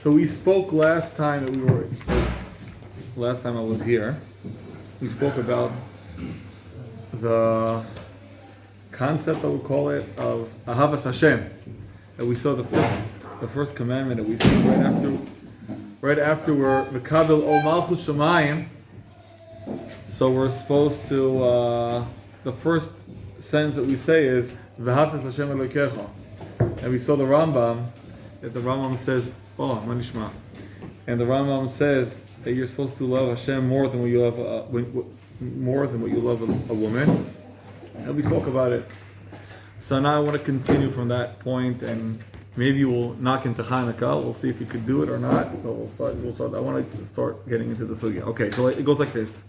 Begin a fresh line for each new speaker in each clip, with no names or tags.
So we spoke last time last time I was here, we spoke about the concept, I would call it, of Ahavas Hashem. And we saw the first commandment that we saw right after we're Mekabel O Malchus Shemayim. So we're supposed to, the first sentence that we say is V'Havas Hashem Elokecha. And we saw the Rambam, that the Rambam says, oh, Manishma. And the Rambam says that you're supposed to love Hashem more than what you love a woman. And we spoke about it. So now I want to continue from that point, and maybe we'll knock into Hanukkah. We'll see if we could do it or not. But we'll start. I want to start getting into the sugya. Okay, so it goes like this.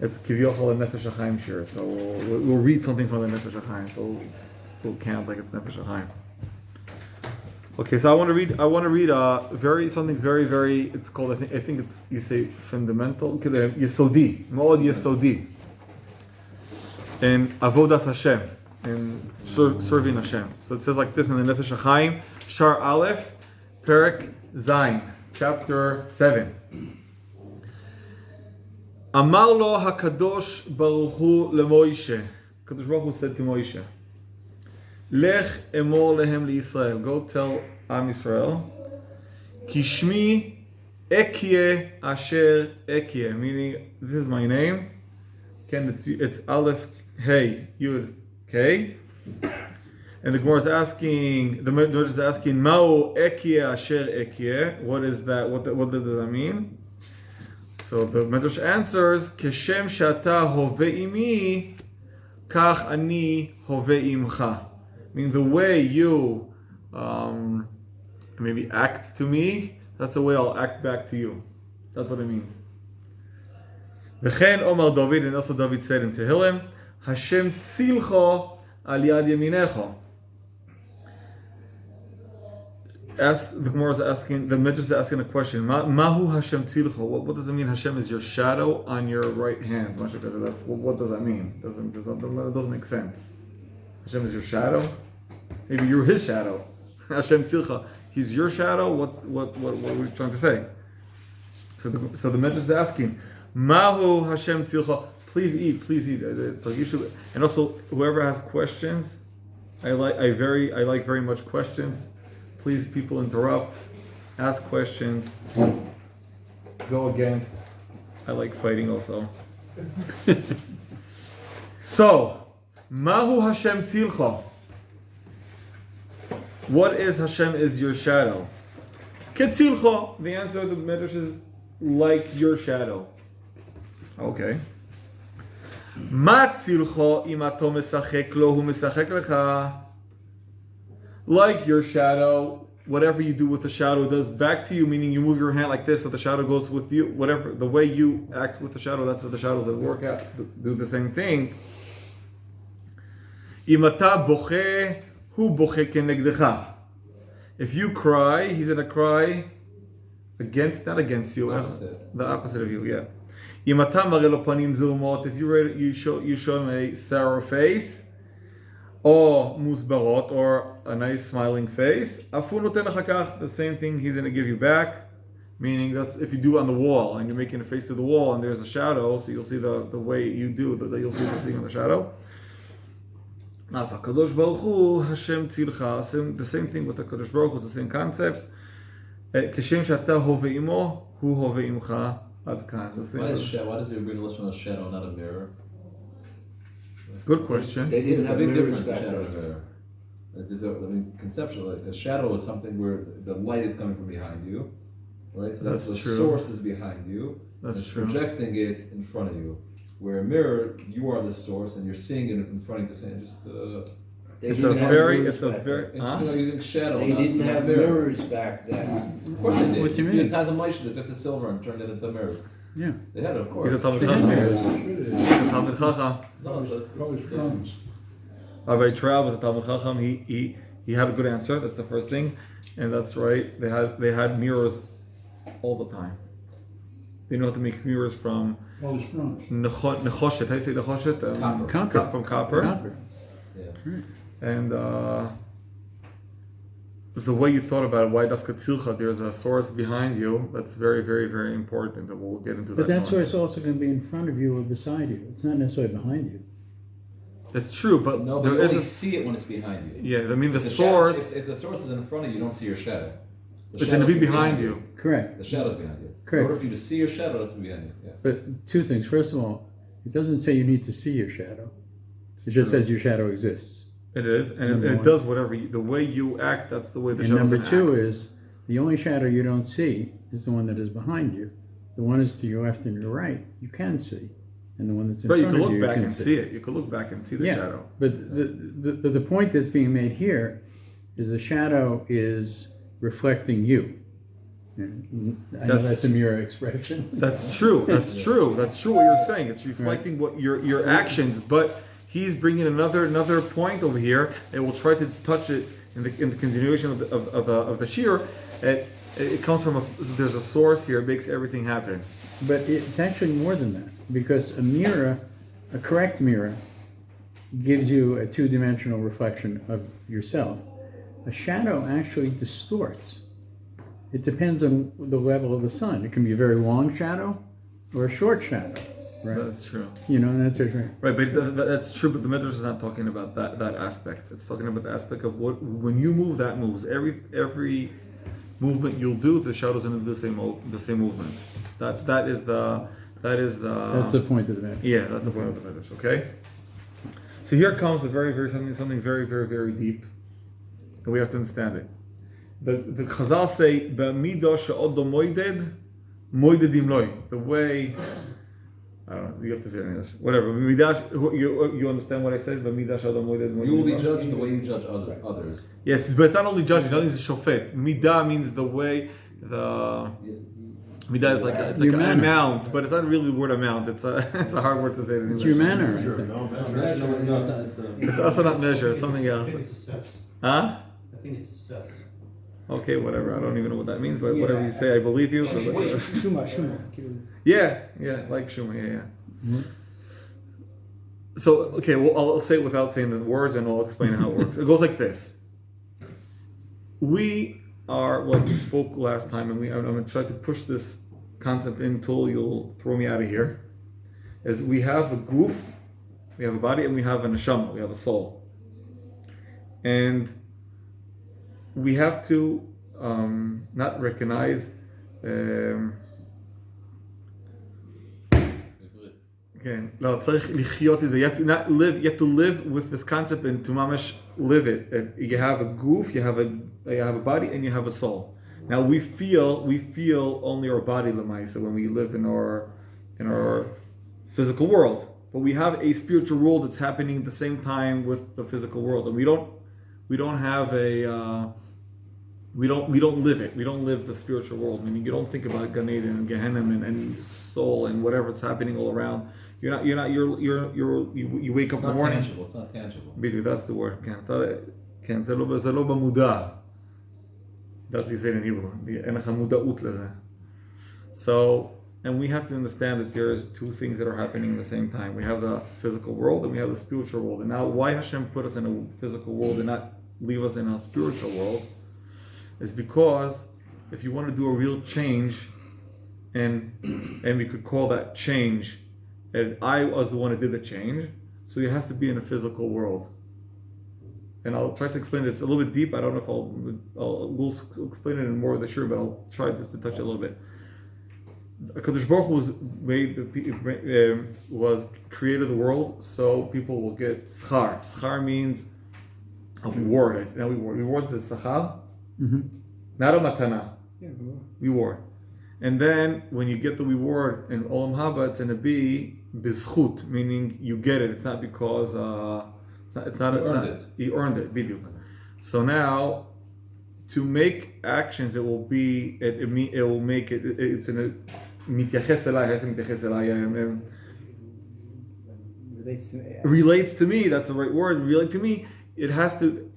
It's Kivyochal and Nefesh HaChaim shir. So we'll read something from the Nefesh HaChaim. So we'll count like it's Nefesh HaChaim. Okay, so I want to read something very, very. It's called. I think it's, you say, fundamental. Yesodi, Mo'od Yesodi. In Avodas Hashem, in serving Hashem. So it says like this in the Nefesh HaChaim, Shar Aleph, Perek Zayin, chapter 7. Amar lo HaKadosh Baruch Hu leMoishe. Kadosh Baruch Hu said to Moshe, Lech emor lehem liYisrael. Go tell Am Yisrael, Kishmi Ekyeh Asher Ekyeh. Meaning, this is my name. Again, it's Aleph, Hey, Yud, K. And the Gemara is asking, Ma'u Ekyeh Asher Ekyeh. What is that? What does that mean? So the Medrash answers, Keshem Shata Hove Imi, Kach Ani Hove Imcha. Meaning the way you maybe act to me, that's the way I'll act back to you. That's what it means. V'chen Omar David, and also David said in Tehillim, Hashem tzilcho al yad yaminecho. The Gemara is asking, the Midrash is asking a question. Mahu Hashem tzilcho? What does it mean? Hashem is your shadow on your right hand. What does that mean? It doesn't make sense. Hashem is your shadow. Maybe you're his shadow. Hashem tzilcha. He's your shadow. What are we trying to say? So the Midrash is asking, Mahu Hashem tzilcha. Please eat. And also, whoever has questions, I like very much questions. Please, people interrupt, ask questions, go against. I like fighting also. So, Mahu Hashem tzilcha. What is Hashem is your shadow? Ketzilcha. The answer to the Midrash is like your shadow. Okay. Ma tzilcha im ato mesachek lo hu mesachek lecha. Like your shadow, whatever you do with the shadow does back to you, meaning you move your hand like this so the shadow goes with you. Whatever, the way you act with the shadow, that's what the shadows that work out do the same thing. Im ata boche hu boche kenegdecha. If you cry, he's going to cry not against you, the opposite of you, yeah. If you show him a sour face, or musbarot, or a nice smiling face, the same thing he's going to give you back. Meaning that's if you do on the wall and you're making a face to the wall and there's a shadow, so you'll see the way you do, you'll see the thing on the shadow. Kadosh Baruch Hu, Hashem tzilcha. The same thing with the Kadosh Baruch Hu, it's the same concept. Keshem shata hove imo, hu hove imcha. Why does the Hebrew listen to a shadow, not a mirror? Good question.
They didn't have
a big
mirrors
difference,
back
shadow
then.
and mirror. Conceptually, a shadow is something where the light is coming from behind you, right? So that's the
true.
source is behind you.
That's true.
Projecting it in front of you. Where a mirror, you are the source, and you're seeing it in front of the same.
It's a very.
Interesting how using shadow.
They didn't have mirrors back then.
Of course they did.
What do you
See,
mean?
in Taz and Moshe, they took the silver and turned it into mirrors.
Yeah.
They had it, of course.
He's a Talmid Chacham. He's a Talmid Chacham.
No, it's
Rabbi Trav was a Talmid Chacham. He had a good answer. That's the first thing, and that's right. They had mirrors all the time. They know how to make mirrors from nechoshet. How do you say nechoshet?
Copper.
From copper.
Yeah.
And the way you thought about it, why dafka tzilcha, there's a source behind you, that's very, very, very important, and we'll get into that.
But that
more.
source also can be in front of you or beside you. It's not necessarily behind you.
It's true, but
No, but
there
you
is
only
a,
see it when it's behind you.
yeah, I mean the
If shadow-
source,
if the source is in front of you, you don't see your shadow. The
it's going to be
shadow's
behind you.
Correct.
The shadow's behind you.
Correct.
In order for you to see your shadow, that's behind you. Yeah.
But two things. First of all, it doesn't say you need to see your shadow. It just
true.
says your shadow exists.
It is, and
Number
it
one.
does whatever, the way you act, that's the way the
And
shadow's
number
gonna
two
act.
is the only shadow you don't see is the one that is behind you. The one is to your left and your right. You can see. And the one that's in
But you
front
can
of
look
you,
back
can
and see it. You can look back and see the
Yeah,
shadow.
but the point that's being made here is the shadow is reflecting you. I know
That's-
that's a mirror expression.
That's true. That's true. That's true. What you're saying. It's reflecting what your actions. But he's bringing another point over here, and we'll try to touch it in the continuation of the shir. It comes from there's a source here. It makes everything happen.
But it's actually more than that, because a mirror, a correct mirror, gives you a two-dimensional reflection of yourself. A shadow actually distorts. It depends on the level of the sun. It can be a very long shadow or a short shadow, right?
That's true.
You know, and that's right.
Right, but that's true. But the Midrash is not talking about that aspect. It's talking about the aspect of what when you move, that moves. Every movement you'll do, the shadow's going to do the same movement. That is the.
That's the point of the matter.
Yeah, that's the point of the Midrash. Okay. So here comes a very something very very deep, and we have to understand it. The Chazal say b'midah she'odo moidedim loy. The way. I don't know. You have to say it in English. Whatever. You understand what I said?
You will be judged the way you judge others.
Yes, but it's not only judging. It means shofet. Midah means the way the. Midah is like it's like an amount, but it's not really the word amount. It's a hard word to say in English.
It's your manner.
It's also not measure. It's something else.
I think it's assess.
Huh?
I think it's assess.
Okay, whatever. I don't even know what that means, but whatever you say, I believe you. So
Shuma.
yeah, like Shuma, yeah. Mm-hmm. So, okay, well, I'll say it without saying the words, and I'll explain how it works. It goes like this. We are what you spoke last time, and I'm going to try to push this concept until you'll throw me out of here. Is we have a goof, we have a body, and we have a neshama, we have a soul. And we have to not recognize. Okay, you have to not live. You have to live with this concept and to mamash live it. You have a goof, you have a body, and you have a soul. Now we feel only our body lemaisa when we live in our physical world, but we have a spiritual world that's happening at the same time with the physical world, and we don't have a. We don't live it. We don't live the spiritual world. Meaning you don't think about Gan Eden and Gehenna and soul and whatever it's happening all around. You wake up in the morning.
Tangible. It's not tangible.
That's the word. That's what you say in Hebrew. So, and we have to understand that there's two things that are happening at the same time. We have the physical world and we have the spiritual world. And now, why Hashem put us in a physical world and not leave us in a spiritual world? Is because if you want to do a real change, and we could call that change, and I was the one who did the change, so it has to be in a physical world. And I'll try to explain it. It's a little bit deep. I don't know if we'll explain it in more of the shir, but I'll try just to touch it a little bit. HaKadosh Baruch Hu was created the world so people will get schar. Schar means a reward. Now reward is sachar.
Mm-hmm.
Not a matana. Reward. And then when you get the reward in Olam Haba, it's going to be bizchut, meaning you get it. It's not because you earned it. Biduk. So now, to make actions, it will make it. It's in a mityaches elai. Relates to me. That's the right word. Relate to me. It has to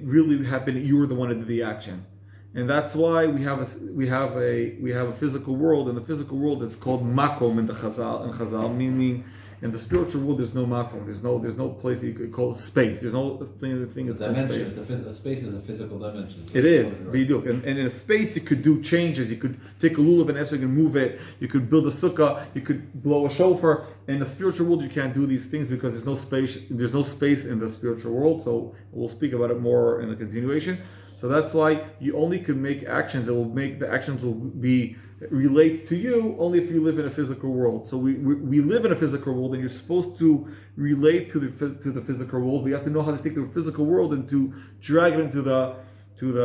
really happen. You were the one who did the action, and that's why we have a physical world. In the physical world, it's called makom in the Chazal, meaning In the spiritual world, there's no makom. There's no place that you could call space. There's no thing
It's
that's
a
called
dimension.
space.
A space is a physical dimension. So
It is, biduk. And in a space, you could do changes. You could take a lulav and esrog and move it. You could build a sukkah. You could blow a shofar. In the spiritual world, you can't do these things because there's no space. There's no space in the spiritual world. So we'll speak about it more in the continuation. So that's why you only can make actions. It will make the actions will be relate to you only if you live in a physical world. So we live in a physical world, and you're supposed to relate to the physical world. We have to know how to take the physical world and to drag it into the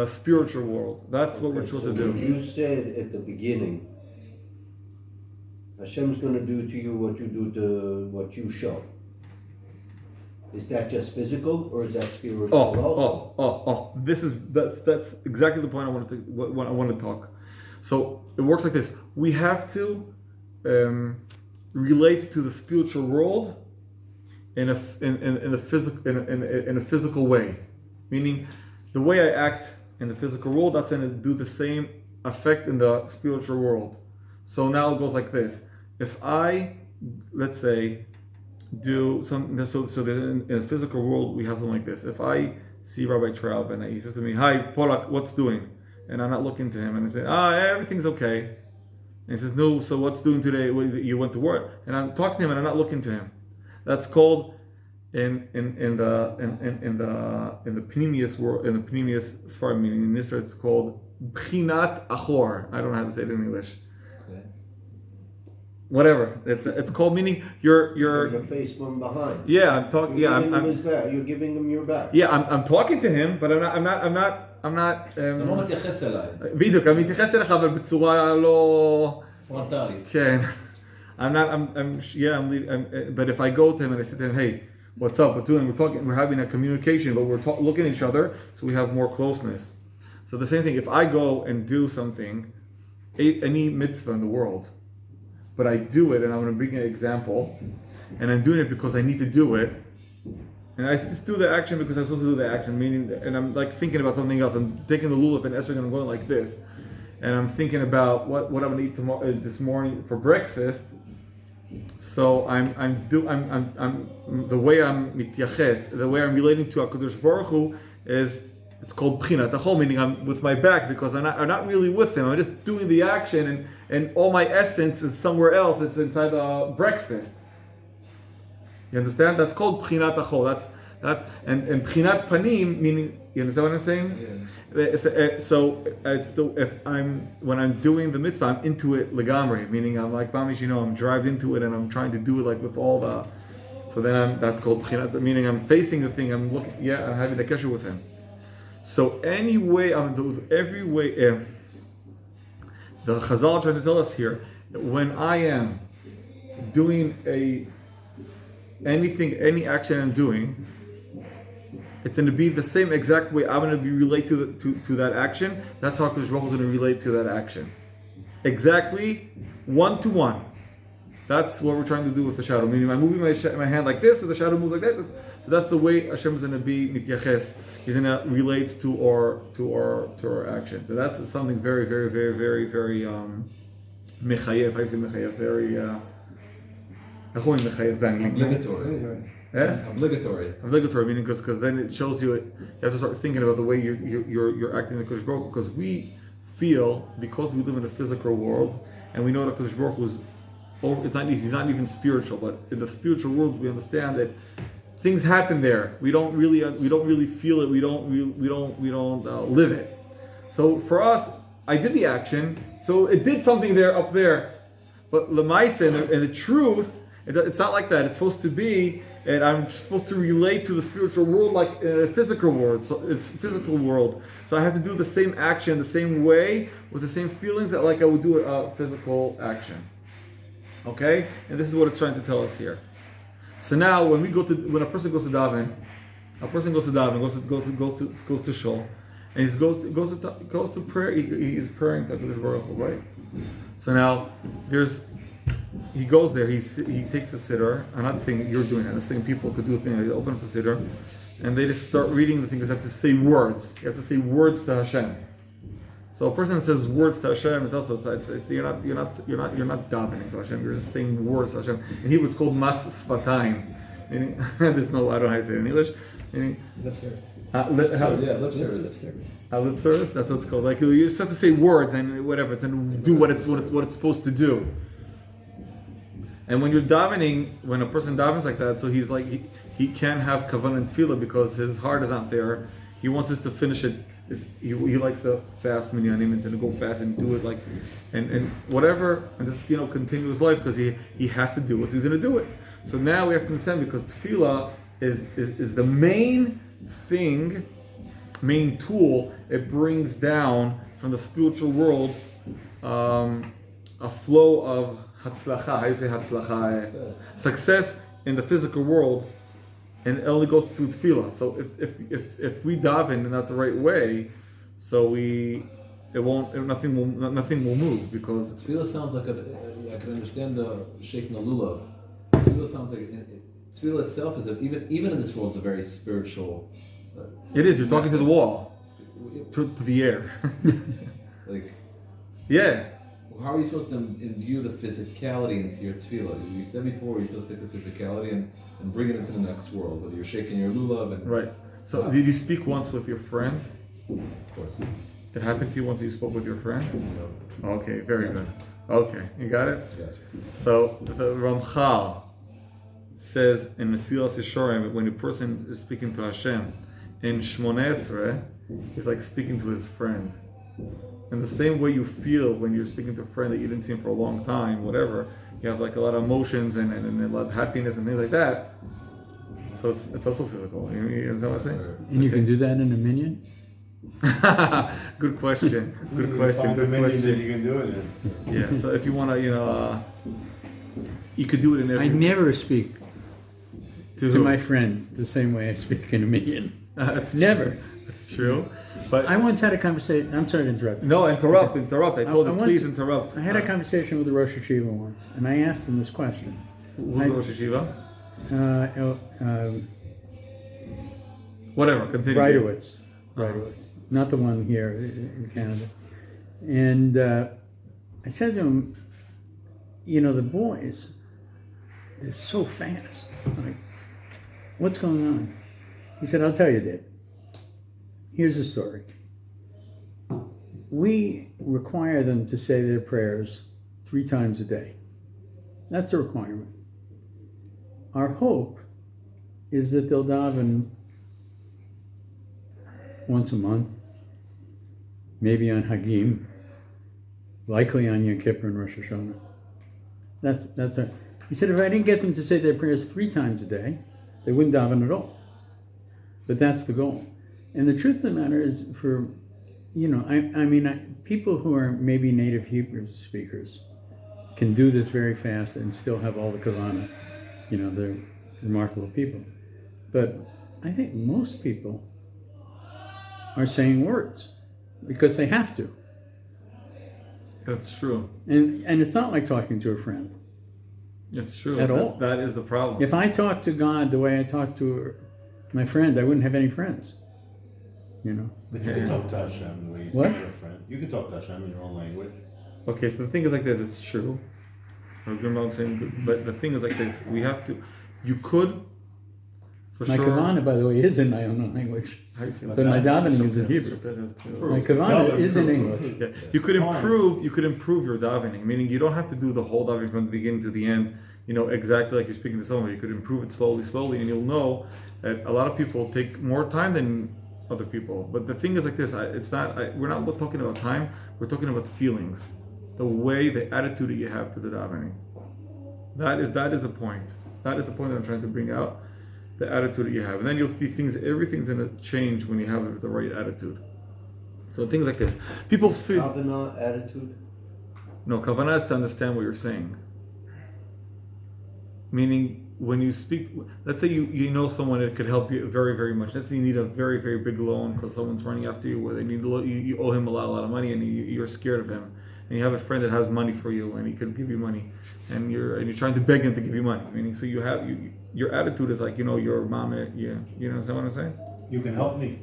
spiritual world. That's what we're supposed to do.
You said at the beginning, Hashem's going to do to you what you do to what you show. Is that just physical, or is that spiritual also?
That's exactly the point I want to talk. So it works like this: we have to relate to the spiritual world in a physical way, meaning the way I act in the physical world, that's going to do the same effect in the spiritual world. So now it goes like this: if I, let's say, do something, so in the physical world we have something like this. If I see Rabbi Traub and he says to me, "Hi, Pollack, what's doing?" and I'm not looking to him, and I say, everything's okay. And he says, "No, so what's doing today? Well, you went to work." And I'm talking to him and I'm not looking to him. That's called in the Pneumius world, in the Pneumius Sfar, meaning in Israel, it's called Bchinat Achor. I don't know how to say it in English.
Okay.
Whatever. It's called, meaning you're
Your face from behind.
yeah, I'm talking. Yeah,
You're giving him your back.
yeah, I'm talking to him, but I'm not.
אתה לא מתייחס אליי.
בדיוק, אני מתייחס אליך, אבל בצורה לא...
פרונטלית.
כן. But if I go to him and I say to him, "Hey, what's up? What's doing?" We're having a communication, but we're looking at each other, so we have more closeness. So the same thing, if I go and do something, any mitzvah in the world, but I do it, and I'm going to bring an example, and I'm doing it because I need to do it, and I just do the action because I'm supposed to do the action, meaning, and I'm like thinking about something else. I'm taking the lulav and esrog and I'm going like this, and I'm thinking about what I'm going to eat tomorrow, this morning for breakfast. So I'm the way I'm mityaches, the way I'm relating to HaKadosh Baruch Hu is, it's called Bchinat Achol, meaning I'm with my back because I'm not really with him. I'm just doing the action, and all my essence is somewhere else. It's inside the breakfast. You understand? That's called Bchinat Achol. That's and Bchinat Panim, meaning, you understand what I'm saying? Yeah. So it's when I'm doing the mitzvah, I'm into it legamri, meaning I'm like Bamish, I'm driven into it, and I'm trying to do it like with all the. So then that's called Bchinat, meaning I'm facing the thing. I'm looking. Yeah, I'm having a kesher with him. So anyway, every way. The Chazal trying to tell us here, when I am doing any action I'm doing, it's going to be the same exact way I'm going to be relate to that action. That's how HaKadosh Baruch Hu is going to relate to that action. Exactly, 1-to-1. That's what we're trying to do with the shadow. Meaning, I'm moving my hand like this, and the shadow moves like that. So that's the way Hashem is going to be mityaches. He's going to relate to our actions. So that's something very, very, very, very, very mechayev. I say mechayev, very. Obligatory, meaning because then it shows you you have to start thinking about the way you're acting in the Kodesh Baruch Hu, because we feel, because we live in a physical world and we know that Kodesh Baruch Hu is he's not even spiritual, but in the spiritual world we understand that things happen there. We don't really feel it. We don't live it. So for us, I did the action, so it did something there up there, but Lemaisa and the truth. It's not like that. It's supposed to be, and I'm supposed to relate to the spiritual world like in a physical world. So it's physical world. So I have to do the same action the same way with the same feelings that like I would do a physical action. Okay, and this is what it's trying to tell us here. So now, when a person goes to daven, goes to shul, and he goes to prayer. He's praying to HaKadosh Baruch Hu, right? So now he goes there, he takes the siddur. I'm not saying you're doing it, I'm saying people could do a thing. They open up the siddur, and they just start reading the things. They have to say words. You have to say words to Hashem. So a person that says words to Hashem is also you're not davening to Hashem. You're just saying words to Hashem. In Hebrew, it's called mas sfatayim. Meaning, there's no, I don't know how you say it in English. Meaning,
Lip service.
lip
Lip service.
lip service. That's what it's called. Like you just have to say words and whatever, and do what it's supposed to do. And when you're davening, when a person davens like that, so he's like he can't have kavanah and tefillah because his heart is not there. He wants us to finish it. He likes to fast minyanim and to go fast and do it like and whatever and just continue his life because he has to do it. He's going to do it. So now we have to understand because tefillah is the main thing, main tool. It brings down from the spiritual world a flow of hatzlacha. How do you say hatzlacha? Success in the physical world. And it only goes through tefillah. So if we daven in not the right way, so nothing will move because
Tefillah sounds like I can understand the shaking the lulav. Tefillah sounds like tefillah itself is even in this world is a very spiritual.
It is. You're talking to the wall, to the air.
Like,
yeah.
how are you supposed to imbue the physicality into your tefillah? You said before you're supposed to take the physicality and bring it into the next world, whether you're shaking your lulav and
Right. So did you speak once with your friend?
of course.
It happened to you once you spoke with your friend?
No.
Okay, very good. Okay, you got it?
Gotcha.
So the Ramchal says in Mesilas Yesharim, when a person is speaking to Hashem, in Shmoneh Esrei, he's like speaking to his friend. In the same way you feel when you're speaking to a friend that you didn't see him for a long time, whatever, you have like a lot of emotions and a lot of happiness and things like that. So it's also physical. You understand what I'm saying?
And you can do that in a minyan?
Good question. Good question.
Find
Good
the minions that
question.
you can do it in.
Yeah. So if you want to, you could do it in every.
I never speak to
who?
my friend the same way I speak in a minyan.
That's
Never.
True. That's true. But
I once had a conversation. I'm sorry to interrupt.
no, interrupt. I told
I
you,
once-
please interrupt.
I had a conversation with the Rosh Hashiva once, and I asked him this question.
Who's the Rosh Hashiva?
Uh,
Whatever. Continue.
Reidowitz, not the one here in Canada. And I said to him, the boys is so fast. Like, what's going on? He said, I'll tell you, Dave. Here's the story. We require them to say their prayers 3 times a day. That's a requirement. Our hope is that they'll daven once a month, maybe on Hagim, likely on Yom Kippur and Rosh Hashanah. That's our. He said if I didn't get them to say their prayers 3 times a day, they wouldn't daven at all. But that's the goal. And the truth of the matter is, for people who are maybe native Hebrew speakers can do this very fast and still have all the kavanah. They're remarkable people. But I think most people are saying words because they have to.
That's true.
And it's not like talking to a friend.
It's true.
At all.
That is the problem.
If I talked to God the way I talk to my friend, I wouldn't have any friends.
But you can talk to Hashem the way you
What?
talk to your friend. You can talk to Hashem in your own language.
Okay, so the thing is like this. It's true. I'm saying, but the thing is like this. We have to. You could. For
My
sure.
kavanah, by the way, is in my own language.
How you say
But my davening is in Hebrew. My kavanah is in English.
Yeah. You could improve. You could improve your davening, meaning you don't have to do the whole davening from the beginning to the end. Exactly like you're speaking to someone. You could improve it slowly, and you'll know that a lot of people take more time than other people. But the thing is like this. We're not talking about time. We're talking about the feelings, the way, the attitude that you have to the davening. That is the point. That is the point that I'm trying to bring out. The attitude that you have, and then you'll see everything's going to change when you have the right attitude. So things like this, people feel.
Kavanah attitude.
No, kavanah is to understand what you're saying. Meaning, when you speak, let's say you know someone that could help you very, very much. Let's say you need a very, very big loan because someone's running after you, where they need you owe him a lot of money, and you're scared of him. And you have a friend that has money for you, and he could give you money, and you're trying to beg him to give you money. Meaning, so your attitude is like your mom, you understand what I'm saying?
You can help me,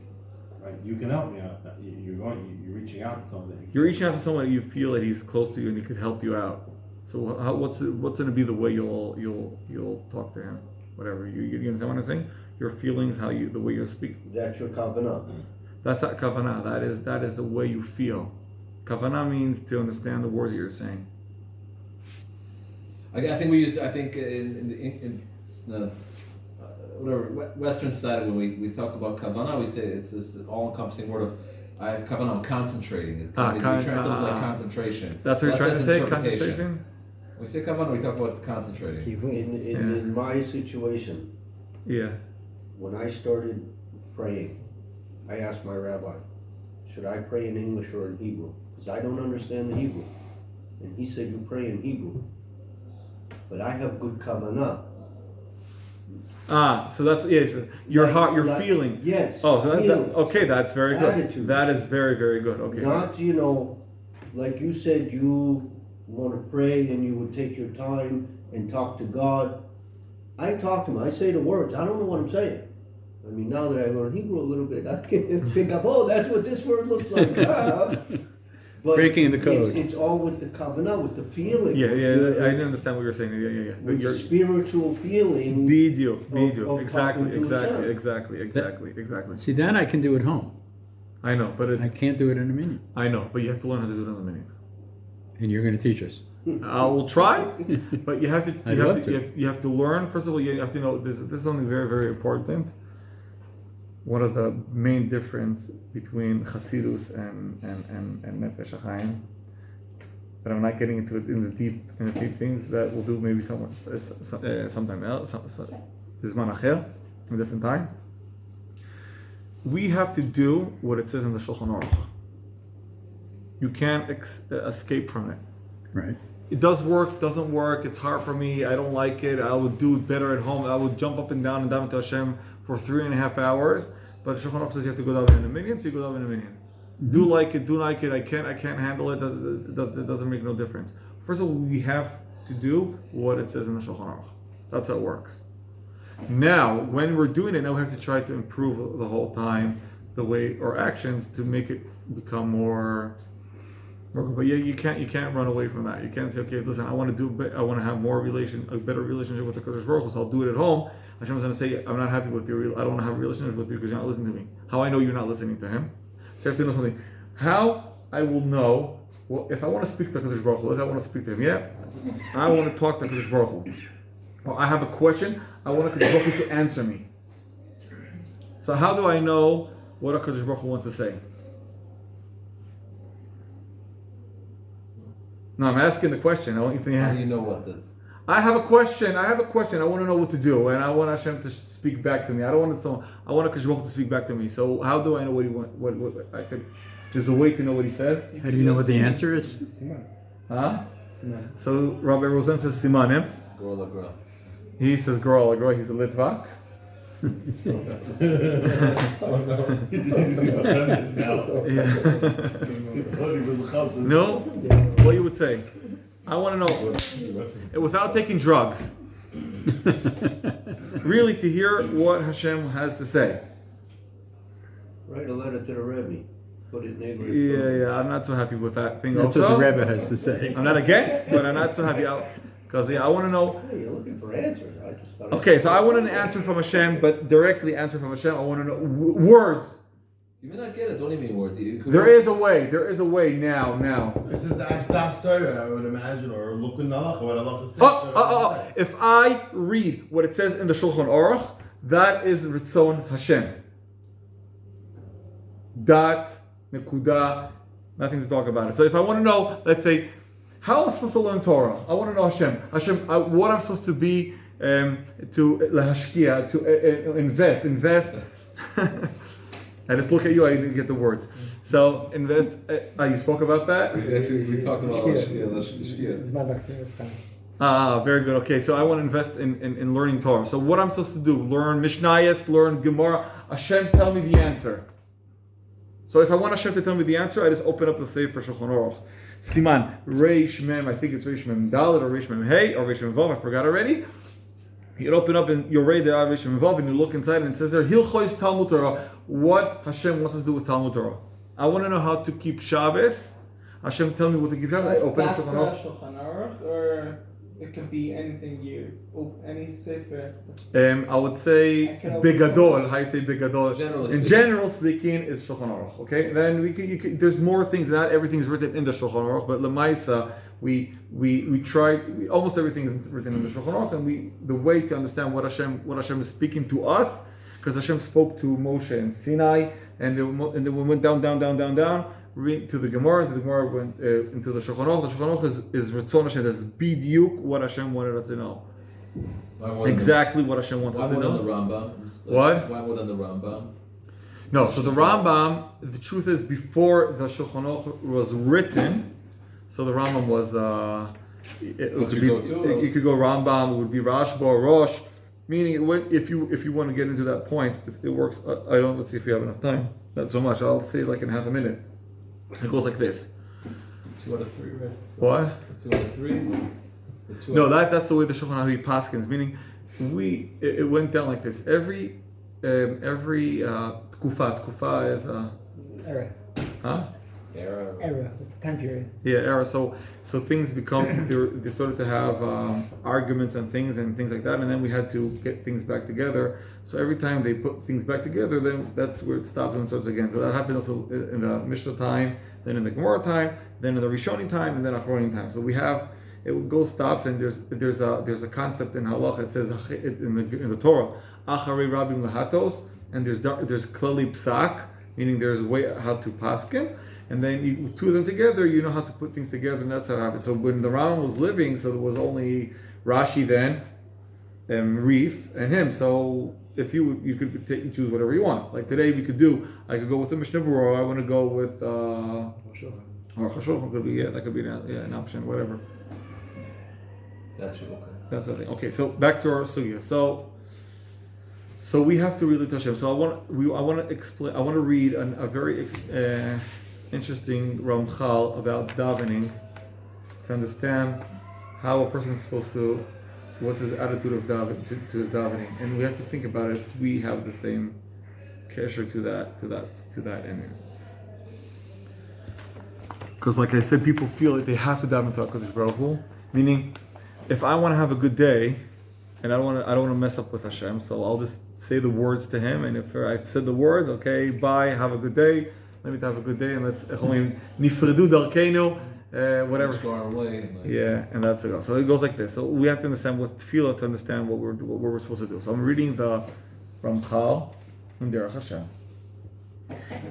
right? You can help me out. You're reaching out to somebody.
You're reaching out to someone you feel that he's close to you and he could help you out. So what's going to be the way you'll talk to him? Whatever you understand what I'm saying? Your feelings, the way you speak.
That's your kavanah.
That's not kavanah. That is the way you feel. Kavanah means to understand the words that you're saying.
I think we used. I think in whatever Western society, when we talk about kavanah, we say it's this all-encompassing word of I have kavanah. I'm concentrating. We translate it as like concentration.
That's what you're trying to say. Concentration.
When we say kavanah, we talk about concentrating.
In my situation,
Yeah.
when I started praying, I asked my rabbi, should I pray in English or in Hebrew? Because I don't understand the Hebrew. And he said, you pray in Hebrew. But I have good kavanah.
So that's your heart, your feeling.
Yes.
Oh, so that's very good.
Attitude.
That is very, very good. Okay.
Not, like you said, you want to pray and you would take your time and talk to God. I talk to him. I say the words. I don't know what I'm saying. I mean, now that I learn Hebrew a little bit, I can pick up, that's what this word looks like. But
breaking the code.
It's all with the kavanah, with the feeling.
Yeah, I didn't understand what you were saying. Yeah.
With the spiritual feeling.
Video.
of
Exactly.
See, that I can do at home.
I know, but
I can't do it in a minute.
I know, but you have to learn how to do it in a minute.
And you're going to teach us.
I will try, but you have to. You have to learn. First of all, you have to know this is something very, very important. One of the main difference between Chassidus and Nefesh HaChaim, but I'm not getting into it in the deep things that we'll do maybe sometime else, Bizman Acher, a different time. We have to do what it says in the Shulchan Aruch. You can't escape from it.
Right.
It does work, doesn't work, it's hard for me, I don't like it, I would do it better at home, I would jump up and down to Hashem for 3.5 hours, but Shulchan Aruch says you have to go down in a minyan, so you go down in a minyan. Mm-hmm. Do like it, I can't handle it, that doesn't make no difference. First of all, we have to do what it says in the Shulchan Aruch. That's how it works. Now, when we're doing it, now we have to try to improve the whole time the way, our actions, to make it become more. But you can't run away from that. You can't say, okay, listen, I want to have a better relationship with the Kadosh Baruch Hu, so I'll do it at home. Hashem is going to say, I'm not happy with you. I don't want to have a relationship with you because you're not listening to me. How I know you're not listening to him? So you have to know something. How I will know, if I want to speak to Kadosh Baruch Hu, if I want to speak to him, I want to talk to Kadosh Baruch Hu. Or I have a question, I want Kadosh Baruch Hu to answer me. So how do I know what a Kadosh Baruch Hu wants to say? No, I'm asking the question. I want you to.
How do you know what the?
I have a question. I want to know what to do, and I want Hashem to speak back to me. I want Kadosh Baruch Hu to speak back to me. So how do I know what he wants? What I could? There's a way to know what he says.
How do you know what the answer is?
Siman.
Huh?
Siman.
So Rabbi Rosen says simanim.
Gorla.
He says Gorla. He's a Litvak.
He's offended now. He thought he was a chassid.
No? What you would say? I want to know, without taking drugs, really to hear what Hashem has to say.
Write a letter to the Rebbe. Put it in English.
Yeah, I'm not so happy with that thing.
That's
also
what the Rebbe has to say.
I'm not against, but I'm not so happy because I want to know.
Hey, you're looking for answers. I just thought.
Okay, so I want an answer from Hashem, but directly answer from Hashem. I want to know words.
You may not get it. Don't even mean words.
There is a way. There is a way now.
This is I stop story, I would imagine, or look in the halacha, what halacha is.
If I read what it says in the Shulchan Aruch, that is Ritzon Hashem. Dat, Nekuda, nothing to talk about it. So if I want to know, let's say, how am I supposed to learn Torah? I want to know Hashem, what I'm supposed to be, to lahashkia, to invest. I just look at you, I didn't get the words. So invest. You spoke about that?
We talked about Shkia.
Very good. Okay, so I want to invest in learning Torah. So what I'm supposed to do? Learn Mishnayos, learn Gemara. Hashem, tell me the answer. So if I want Hashem to tell me the answer, I just open up the Sefer Shulchan Aruch. Siman, Reish Mem, I think it's Reish Mem Dalet or Reish Mem Hey or Reish Mem Vav, I forgot already. You open up and you read the Reish Mem Vav and you look inside and it says there, Hilchos Talmud Torah. what Hashem wants us to do with Talmud Torah. I want to know how to keep Shabbos. Hashem, tell me what to keep Shabbos. I open
That's
Shulchan Aruch.
Shulchan Aruch, or it can be anything any sefer.
I would say
I can
Begadol. How you say Begadol?
Generally
In
speaking.
general speaking, is Shulchan Aruch. Okay, then there's more things. Not everything's written in the Shulchan Aruch, but Lemaisa, we try. Almost everything is written in the Shulchan Aruch, and the way to understand what Hashem is speaking to us, because Hashem spoke to Moshe and Sinai, and then we went down to the Gemara. The Gemara went into the Shulchan Aruch. The Shulchan Aruch is Ratzon Hashem. That's bidiyuk what Hashem wanted us to know. Exactly what Hashem wants us to know.
Why more than the Rambam?
What?
Why more than the Rambam?
No, so the Rambam, the truth is, before the Shulchan Aruch was written, so the Rambam was, it could go Rambam, it would be Rashba or Rosh, meaning if you want to get into that point, it works. Let's see if we have enough time. Not so much, I'll say like in half a minute. It goes like this.
2 out of 3, right?
What?
2 out of 3?
No, that's the way the Shulchan Aruch paskins, meaning it went down like this. Every tkufa is
Era.
Era.
Time period.
Yeah, era. So things become they started to have arguments and things like that, and then we had to get things back together. So every time they put things back together, then that's where it stops and starts again. So that happened also in the Mishnah time, then in the Gemara time, then in the Rishonim time, and then Achronim time. So we have stops, and there's a concept in halach. It says in the Torah, acharei rabim lahatos, and there's klali psak, meaning there's a way how to paskin. And then you two of them together, you know how to put things together, and that's how it happens. So when the Rambam was living, so there was only Rashi then, Reef, and him. So if you could choose whatever you want. Like today, I could go with the Mishnah Berurah, or I want to go with or Chashulchan could be that could be an option, whatever.
Gotcha. Okay.
That's the thing. Okay, so back to our sugya. So we have to really touch him. So I want to explain. I want to read a very interesting Ramchal about davening to understand how a person is supposed to, what's his attitude of to his davening, and we have to think about it. We have the same kesher to that ending. Because, like I said, people feel like they have to daven to HaKadosh Baruch Hu, meaning, if I want to have a good day, and I don't want to mess up with Hashem, so I'll just say the words to Him, and if I've said the words, okay, bye, have a good day. Let me have a good day, and let's nifredu darkeinu, whatever.
Let's go our way.
Yeah, and that's it. So it goes like this. So we have to understand what's tefillah to understand what we're supposed to do. So I'm reading the Ramchal in Derech Hashem.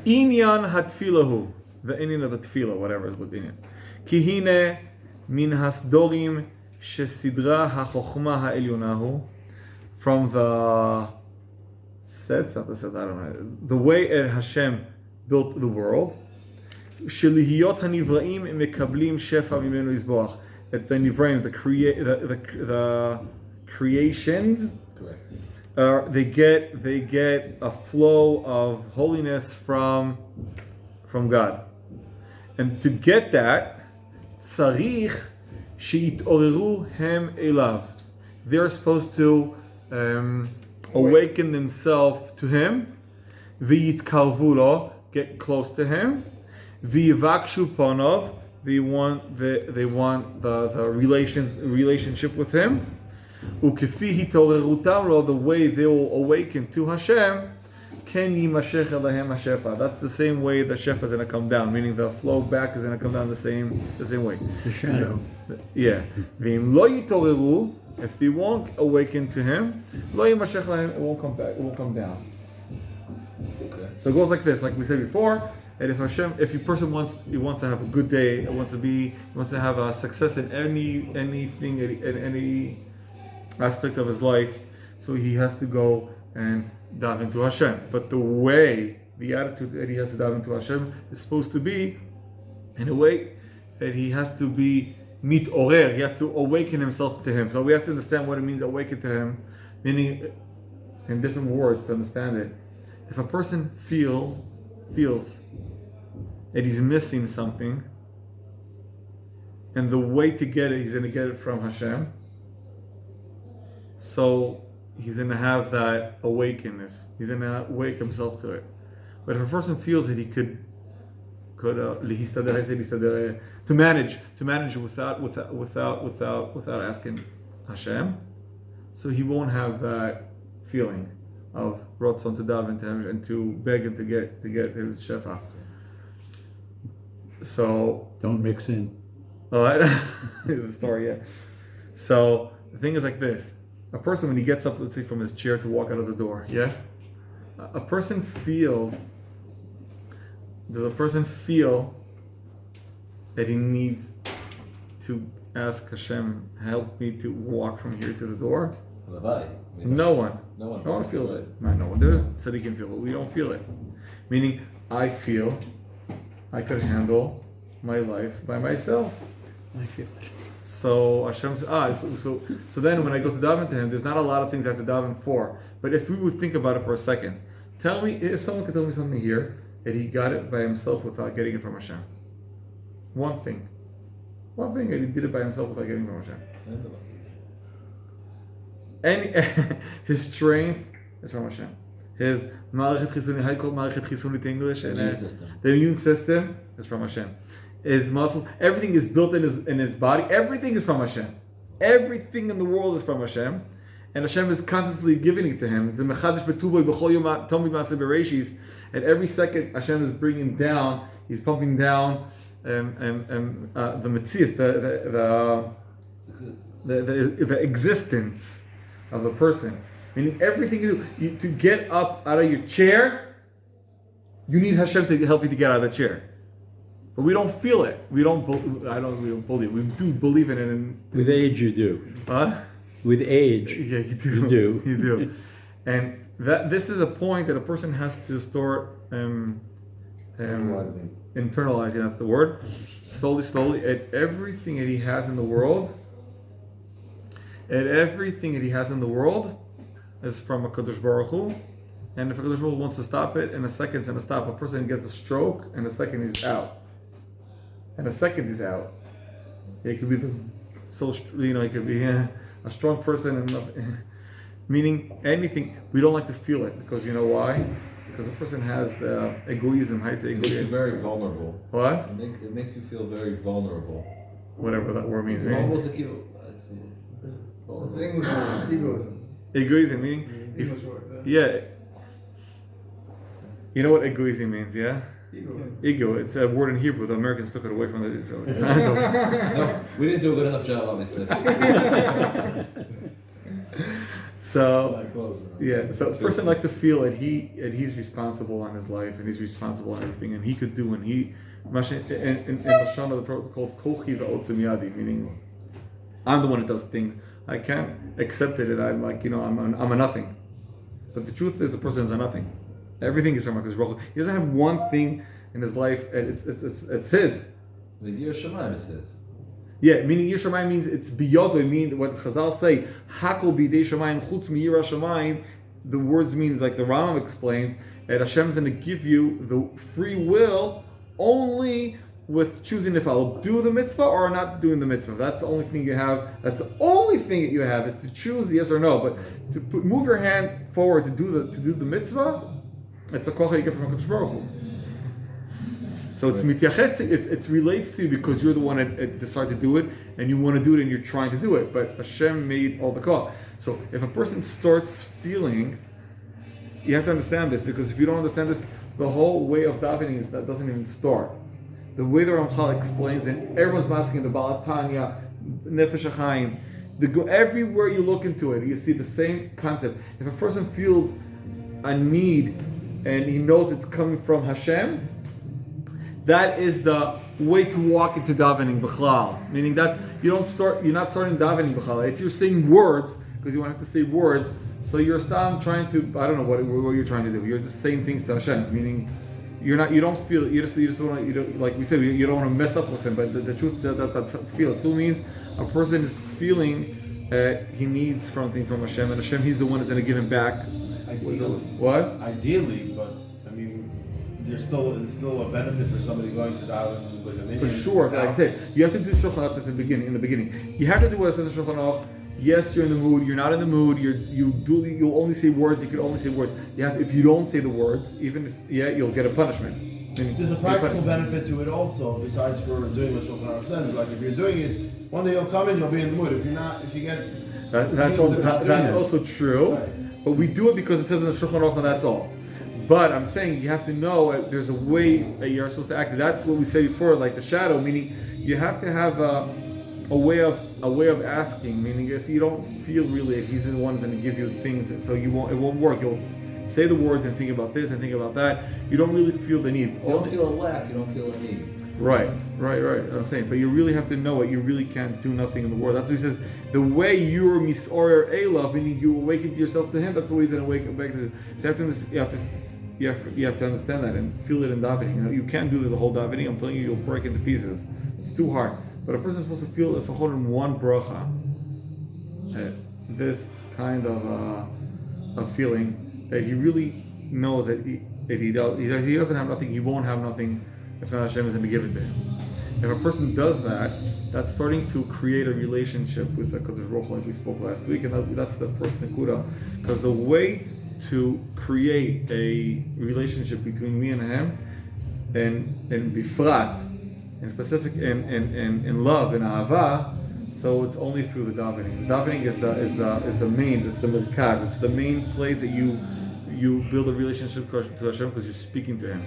Inyan hatfilahu, the inyan of the tefillah, whatever is with inyan. Kihine min hasdorim shesidra hachochma ha'elyonahu, from the sets, not the sets, I don't know. The way Hashem built the world. Shelihiyot hanivraim mekablim shefa mimenu yizboach. That the nivraim, the creations, they get a flow of holiness from God, and to get that, tzarich sheitoreru hem elav. They're supposed to awaken themselves to Him. V'yitkarvu lo, get close to Him. V'yivakshu ponov, they want the relationship with Him. Ukefi hitorerutam lo, the way they will awaken to Hashem. Ken yimashech elahem hashefa. That's the same way the shefa is going to come down, meaning the flow back is going to come down the same way.
The shadow.
Yeah. V'im lo yitoreru, if they won't awaken to Him, lo yimashech elahem, it won't come back. It won't come down.
Okay.
So it goes like this, like we said before. And if a person wants to have a good day, wants to have a success in anything, in any aspect of his life, so he has to go and dive into Hashem. But the attitude that he has to dive into Hashem is supposed to be in a way that he has to be mitorer. He has to awaken himself to Him. So we have to understand what it means, awaken to Him, meaning in different words to understand it. If a person feels that he's missing something, and the way to get it, he's going to get it from Hashem, so he's going to have that awakenness. He's going to wake himself to it. But if a person feels that he could to manage without asking Hashem, so he won't have that feeling of rotzon to daven to him and to beg him to get his shefa. So
Don't mix in.
the story, yeah. So the thing is like this: a person, when he gets up, let's say, from his chair to walk out of the door, yeah, a person feels. Does a person feel that he needs to ask Hashem, help me to walk from here to the door? No one.
No one.
No one feels it. No one. There's tzaddikim feel it. We don't feel it. Meaning, I feel I could handle my life by myself.
I feel it.
So Hashem says, so then when I go to daven to him, there's not a lot of things I have to daven for. But if we would think about it for a second, tell me, if someone could tell me something here, that he got it by himself without getting it from Hashem. One thing, and he did it by himself without getting it from Hashem. His strength is from Hashem. His the immune system is from Hashem. His muscles, everything is built in his body. Everything is from Hashem. Everything in the world is from Hashem, and Hashem is constantly giving it to him. And every second, Hashem is bringing down. He's pumping down the metzias, the existence of the person. Meaning everything you do, to get up out of your chair, you need Hashem to help you to get out of the chair. But we don't feel it. We don't believe. We do believe in it.
With age, you do.
What?
With age,
Yeah, you do.
You do.
You do. And this is a point that a person has to start internalizing. That's the word. Slowly, at everything that he has in the world. Is from a Kadosh Baruch Hu, and if a Kadosh Baruch Hu wants to stop it, in a second it's going to stop. A person gets a stroke, in a second he's out. He could be he could be a strong person, and meaning anything. We don't like to feel it because you know why? Because a person has the egoism. How you say
It makes you
egoism?
very vulnerable.
What?
It makes you feel very vulnerable.
Whatever that word means.
It's
Right?
almost like
It's the English word, egoism.
Egoism meaning.
English word.
Yeah. You know what egoism means, yeah?
Egoism.
Ego. It's a word in Hebrew. The Americans took it away from the. So it's not.
No, we didn't do a good enough job, obviously.
So
Not close enough.
yeah. So a person likes to feel that he's responsible on his life and he's responsible on everything and he could do and he. In Lashon the Torah it's called kochi ve'otzim yadi, meaning I'm the one that does things. I can't accept it. I'm like I'm a nothing. But the truth is, a person is a nothing. Everything is from HaKadosh Baruch Hu. He doesn't have one thing in his life. It's his.
The Yir Shamayim is his.
Yeah, meaning Yir Shamayim means it's biyodo. It means what Chazal say. Hakol bidei Shamayim chutz mi Yira Shamayim. The words mean, like the Rambam explains, that Hashem's going to give you the free will only with choosing if I'll do the mitzvah or not doing the mitzvah. That's the only thing you have. That's the only thing that you have is to choose yes or no. But to move your hand forward to do the mitzvah, it's a kocha you get from HaKadosh Baruch Hu. So it's mityaches, it relates to you because you're the one that decided to do it and you want to do it and you're trying to do it. But Hashem made all the call. So if a person starts feeling, you have to understand this, because if you don't understand this, the whole way of davening is that doesn't even start. The way the Ramchal explains, and everyone's asking the Baal Tanya, Nefesh HaChaim, everywhere you look into it, you see the same concept. If a person feels a need and he knows it's coming from Hashem, that is the way to walk into davening b'chlal. Meaning that you're not starting davening b'chlal. If you're saying words, because you have to say words, so you're trying to, I don't know what you're trying to do. You're just saying things to Hashem, meaning you don't feel it. You just want to, like we said, you don't want to mess up with him. But the truth, that's not to feel. It still means a person is feeling he needs something from Hashem, and Hashem, He's the one that's going to give him back.
Ideally.
What?
Ideally, but I mean, there's still a benefit for somebody going to daven with an
For sure, like I said, you have to do Shulchan Aruch in the beginning. You have to do what it says in Shulchan Aruch Yes, you're in the mood. You're not in the mood. You'll only say words. You can only say words. If you don't say the words, even if you'll get a punishment.
There's a practical benefit to it also, besides for doing what Shulchan Aruch says. Like if you're doing it, one day you'll come in, you'll be in the mood. If you're not, if you get
that's also true.
Right.
But we do it because it says in the Shulchan Aruch, and that's all. But I'm saying you have to know there's a way that you're supposed to act. That's what we said before, like the shadow, meaning you have to have a way of asking. Meaning if you don't feel really, if he's the one that's going to give you things, so it won't work. You'll say the words and think about this and think about that. You don't really feel the need.
You don't feel a lack. You don't feel a need.
Right. I'm saying, but you really have to know it. You really can't do nothing in the world. That's what he says. The way you're misorer elav, meaning you awaken yourself to him. That's the way he's going to awaken back to you. So you have to understand that and feel it in davening. You can't do the whole davening. I'm telling you, you'll break into pieces. It's too hard. But a person is supposed to feel if in one bracha, this kind of feeling that he really knows that if he doesn't have nothing, he won't have nothing if not Hashem is going to give it to him. If a person does that, that's starting to create a relationship with the Kadosh Baruch Hu, like we spoke last week, and that's the first nekuda. Because the way to create a relationship between me and him, and bifrat, in specific, in love, in ahava, so it's only through the davening. The davening is the main, it's the milkaz, it's the main place that you build a relationship to Hashem because you're speaking to Him.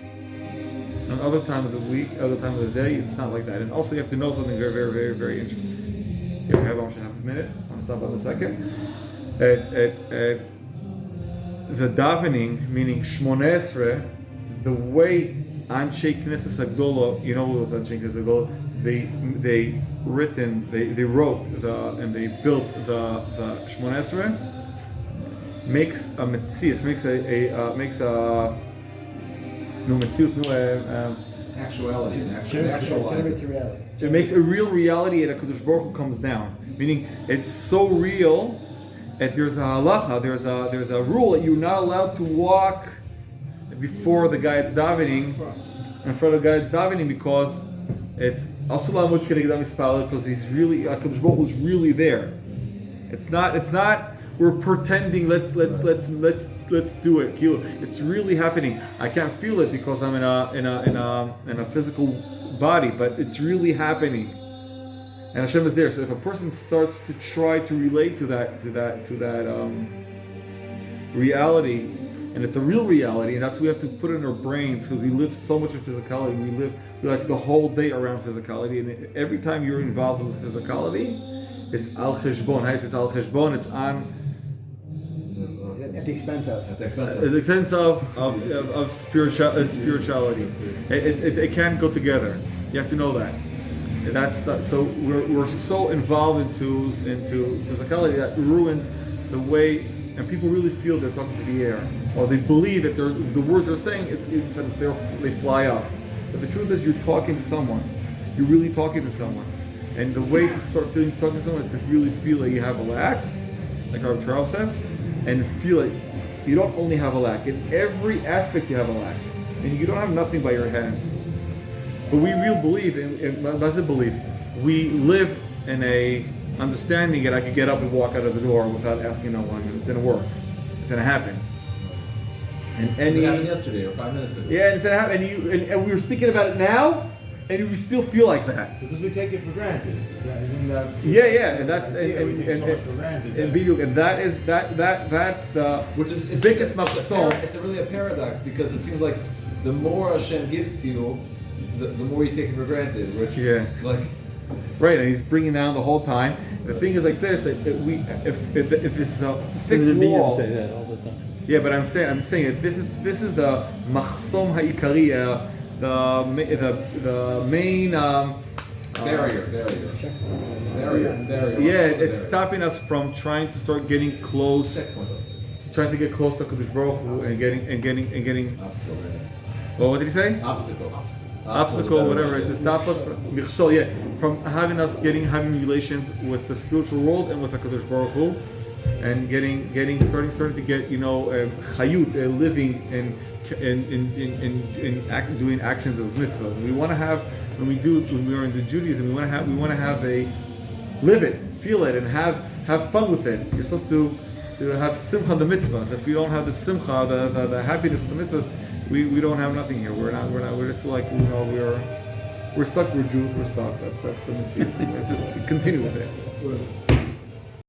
And other time of the week, other time of the day, it's not like that. And also you have to know something very, very, very, very interesting. Here, I have almost half a minute. I'm going to stop on a second. The davening, meaning Shmoneh Esrei, the way Anshe Knesset Hagdola, you know what's Anshe Knesset Hagdola? They wrote and they built the Shmoneh Esrei, makes a metzius, makes a
actuality.
It makes a real reality, and a Kadosh Baruch Hu comes down. Meaning, it's so real that there's a halacha, there's a rule that you're not allowed to walk before the guy that's davening, in front of the guy that's davening, because it's asulamut kenegdam mispalel, because he's really, Kadosh Baruch Hu is really there. It's not. We're pretending. Let's do it. It's really happening. I can't feel it because I'm in a physical body, but it's really happening. And Hashem is there. So if a person starts to try to relate to that reality, and it's a real reality, and that's what we have to put in our brains, because we live so much in physicality. We live like the whole day around physicality, and every time you're involved with physicality, it's al cheshbon. It's al cheshbon. It's on.
At the expense of.
At the expense of spirituality. It can't go together. You have to know that. And so we're so involved into physicality that ruins the way, and people really feel they're talking to the air, or they believe that the words they're saying they fly up. But the truth is, you're talking to someone. You're really talking to someone. And the way to start talking to someone is to really feel that you have a lack, like our Rav says, and feel it. You don't only have a lack. In every aspect you have a lack. And you don't have nothing by your hand. But we really believe, we live in a understanding that I could get up and walk out of the door without asking no one. It's going to work. It's going to happen. And
it happened yesterday or 5 minutes ago.
Yeah, and it's going to happen. And we were speaking about it now, and we still feel like that
because we take it for granted. And that's
that's the
which is
biggest machzor.
It's really a paradox, because it seems like the more Hashem gives to you, the more you take it for granted. Which
right, and he's bringing down the whole time. The thing is like this: if this is a thick wall,
say that all the time.
Yeah, but I'm saying that this is the machsom ha'ikari. The main
barrier.
Yeah, it's stopping us from trying to start getting close, trying to get close to Kadosh Baruch Hu and getting.
Obstacle.
Well, what did he say? Obstacle, whatever. To stop us from having relations with the spiritual world and with the Kadosh Baruch Hu, and starting to get chayut, living and doing actions of mitzvahs. And we want to have, when we are into Judaism, we want to have live it, feel it, and have have fun with it. You're supposed to have simcha the mitzvahs. If we don't have the simcha, the happiness of the mitzvahs, we don't have nothing here. We're not. We're just like we're stuck. We're Jews. We're stuck. That's the mitzvah. Just continue with it.